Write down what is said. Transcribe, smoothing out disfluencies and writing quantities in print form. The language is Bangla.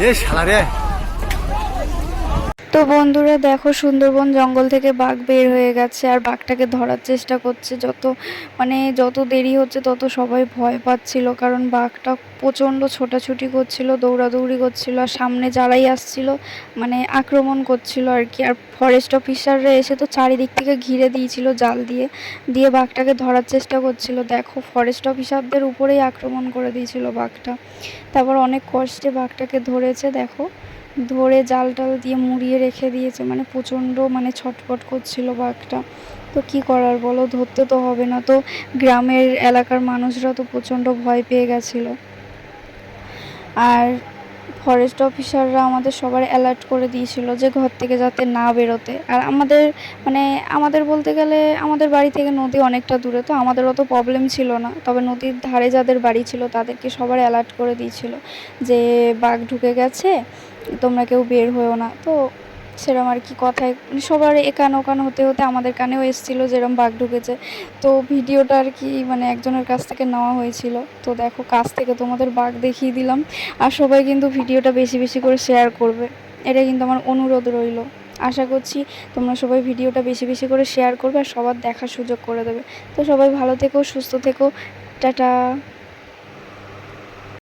এ শালা রে। তো বন্ধুরা দেখো, সুন্দরবন জঙ্গল থেকে বাঘ বের হয়ে গেছে আর বাঘটাকে ধরার চেষ্টা করছে। যত দেরি হচ্ছে তত সবাই ভয় পাচ্ছিল, কারণ বাঘটা প্রচণ্ড ছোটাছুটি করছিল, দৌড়াদৌড়ি করছিল, আর সামনে যারাই আসছিল আক্রমণ করছিল আর কি। আর ফরেস্ট অফিসাররা এসে তো চারিদিক থেকে ঘিরে দিয়েছিল জাল দিয়ে দিয়ে বাঘটাকে ধরার চেষ্টা করছিল। দেখো, ফরেস্ট অফিসারদের উপরেই আক্রমণ করে দিয়েছিল বাঘটা। তারপর অনেক কষ্টে বাঘটাকে ধরেছে, দেখো ধরে জাল টাল দিয়ে মুড়িয়ে রেখে দিয়েছে। প্রচণ্ড ছটফট করছিল বাঘটা। তো কি করার বলো, ধরতে তো হবে না তো। গ্রামের এলাকার মানুষরা তো প্রচণ্ড ভয় পেয়ে গেছিলো। আর ফরেস্ট অফিসাররা আমাদের সবার অ্যালার্ট করে দিয়েছিল যে ঘর থেকে যাতে না বেরোতে। আর আমাদের বলতে গেলে আমাদের বাড়ি থেকে নদী অনেকটা দূরে, তো আমাদের অত প্রবলেম ছিল না। তবে নদীর ধারে যাদের বাড়ি ছিল তাদেরকে সবার অ্যালার্ট করে দিয়েছিল যে বাঘ ঢুকে গেছে, তোমরা কেউ বের হয়েও না। তো সেরকম আর কি কথায় সবার একান ওকান হতে হতে আমাদের কানেও এসেছিলো যেরকম বাঘ ঢুকেছে। তো ভিডিওটা আর কি একজনের কাছ থেকে নেওয়া হয়েছিল। তো দেখো, কাছ থেকে তোমাদের বাঘ দেখিয়ে দিলাম। আর সবাই কিন্তু ভিডিওটা বেশি বেশি করে শেয়ার করবে, এটা কিন্তু আমার অনুরোধ রইল। আশা করছি তোমরা সবাই ভিডিওটা বেশি বেশি করে শেয়ার করবে আর সবার দেখার সুযোগ করে দেবে। তো সবাই ভালো থেকো, সুস্থ থেকো, টাটা।